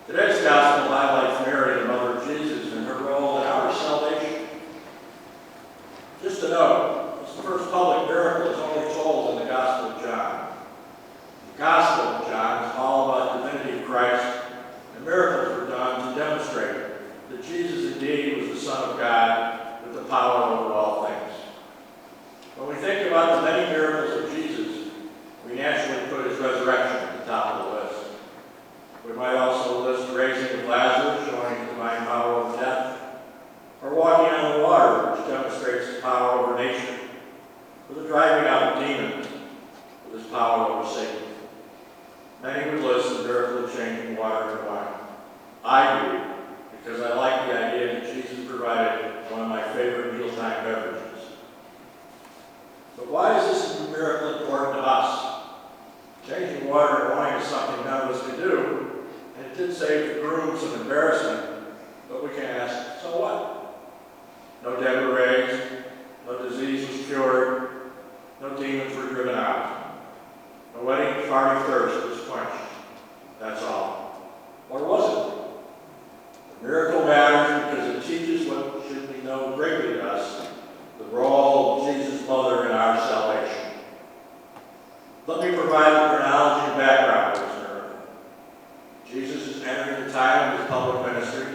Today's gospel highlights Mary, the mother of Jesus, and her role in our salvation. Just to note, this first public miracle is only told in the Gospel of John. The Gospel of John is all about the divinity of Christ, and miracles were done to demonstrate that Jesus indeed was the Son of God with the power over all things. When we think about the many miracles of Jesus, we naturally put his resurrection at the top of the list. We might also list the raising of Lazarus, showing his divine power over death, or walking on the water, which demonstrates his power over nature, or the driving out of demons with his power over Satan. Many would list the miracle of changing water into wine. I do, because I like the idea that Jesus provided one of my favorite mealtime beverages. But why is this miracle important to us? Changing water into wine is something none of us can do, and it did save the groom some embarrassment, but we can ask, so what? No dead were raised, no disease was cured, no demons were driven out, no wedding party thirst was quenched. That's all. Or was it? The miracle matters because it teaches what should be known greatly to us, the role of Jesus' mother in our salvation. Let me provide the chronology and background of this miracle. Jesus is entering the time of his public ministry.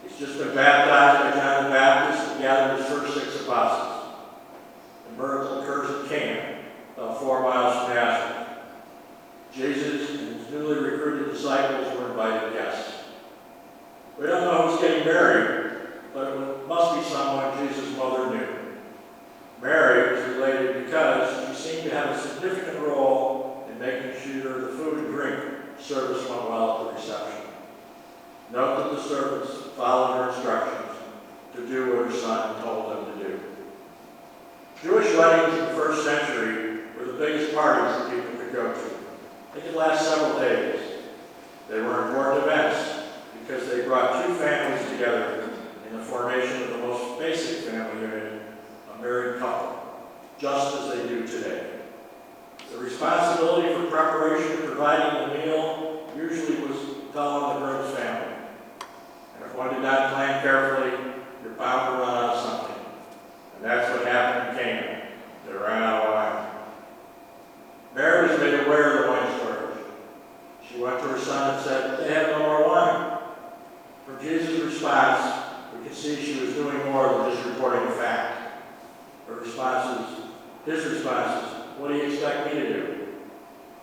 He's just been baptized by John the Baptist and gathered his first 6 apostles. The miracle occurs in Cana, about 4 miles from Nazareth. Jesus and his newly recruited disciples were invited guests. We don't know who's getting married, but it must be someone Jesus' mother knew. Mary was related because she seemed to have a significant role in making sure the food and drink service went well at the reception. Note that the servants followed her instructions to do what her son told them to do. Jewish weddings in the first century were the biggest parties that people could go to. They could last several days. They were important events because they brought 2 families together in the formation of the most basic family unit, a married couple, just as they do today. The responsibility for preparation and providing the meal usually fell on the groom's family. And if one did not plan carefully, you're bound to run out of something. And that's what happened in Cana. They ran out of wine. Mary was made aware of the wine shortage. She went to her son and said, "They have no more wine." From Jesus' response, we can see she was doing more than just reporting a fact. His response is, "What do you expect me to do?"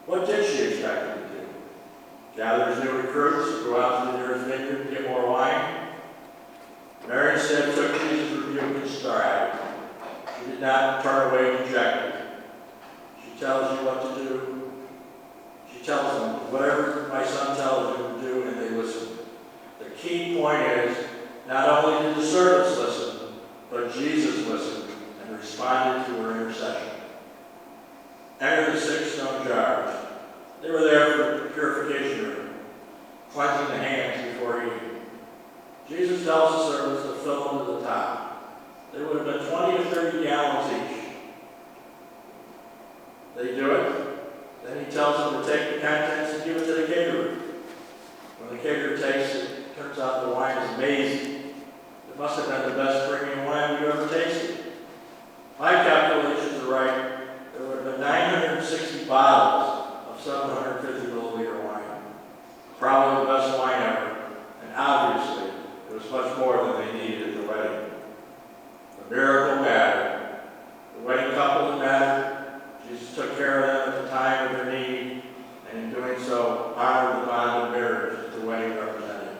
What did she expect him to do? Gather his new recruits, go out to the nearest vineyard and get more wine? Mary instead took Jesus' rebuke in stride. She did not turn away and reject it. She tells you what to do. She tells them, whatever my son tells you to do, and they listen. The key point is, not only did the servants listen, but Jesus listened and responded to her intercession. Enter the 6 stone jars. They were there for the purification room, cleansing the hands before eating. Jesus tells the servants to fill them to the top. They would have been 20 to 30 gallons each. They do it. Then he tells them to take the contents and give it to the caterer. When the caterer tastes it, it turns out the wine is amazing. It must have been the best premium wine we've ever tasted. My calculations are right. There would have been 960 bottles of 750 milliliter wine. Probably the best wine ever. And obviously, it was much more than they needed at the wedding. The miracle mattered. The wedding couple mattered. Jesus took care of them at the time of their need, and in doing so, honored the bond of marriage that the wedding represented.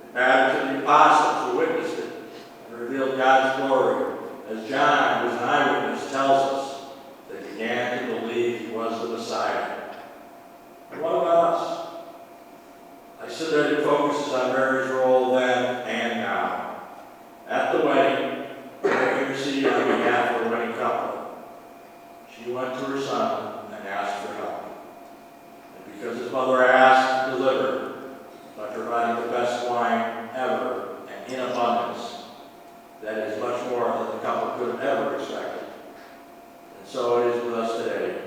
It mattered to the apostles who witnessed it and revealed God's glory, as John, who is an eyewitness, tells us. They began to believe he was the Messiah. And what about us? I said that it focuses on Mary's role then and now. At the wedding, Mary interceded on behalf of the wedding couple. She went to her son and asked for help. And because his mother asked, he delivered by providing the best wine ever and in abundance. That is much more than the couple could have ever expected. And so it is with us today.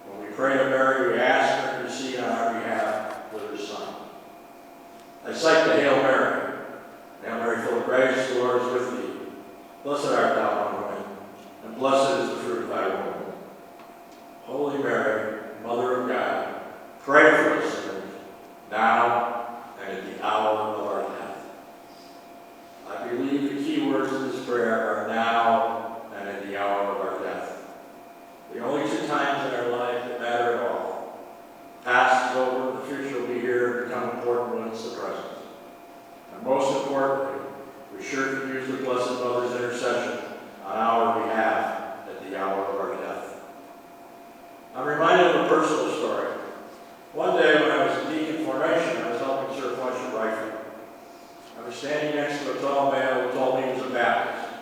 When we pray to Mary, we ask her to intercede on our behalf with her son. sure could use the Blessed Mother's intercession on our behalf at the hour of our death. I'm reminded of a personal story. One day when I was in deacon formation, I was helping serve Washington Rifle. I was standing next to a tall man who told me he was a Baptist.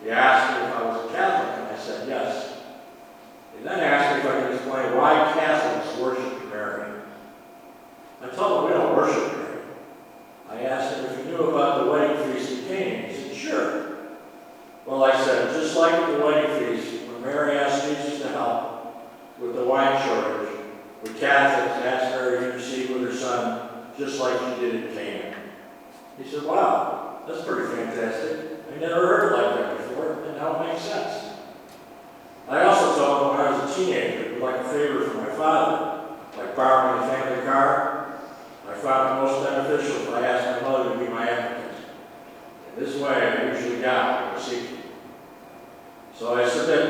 He asked me if I was a Catholic, and I said yes. He then asked me if I could explain why Catholics worship Mary. I told him we don't worship Mary. I asked him if he knew about the wedding feast in Cana. He said, sure. Well, I said, just like the wedding feast, when Mary asked Jesus to help with the wine shortage, we Catholics asked Mary to intercede with her son, just like she did in Cana. He said, wow, that's pretty fantastic. I never heard it like that before, and now it makes sense. I also told him when I was a teenager, would like a favor from my father, like borrowing a family car. I found it most beneficial if I asked my mother to be my advocate. In this way, I usually got what I was seeking. So I submit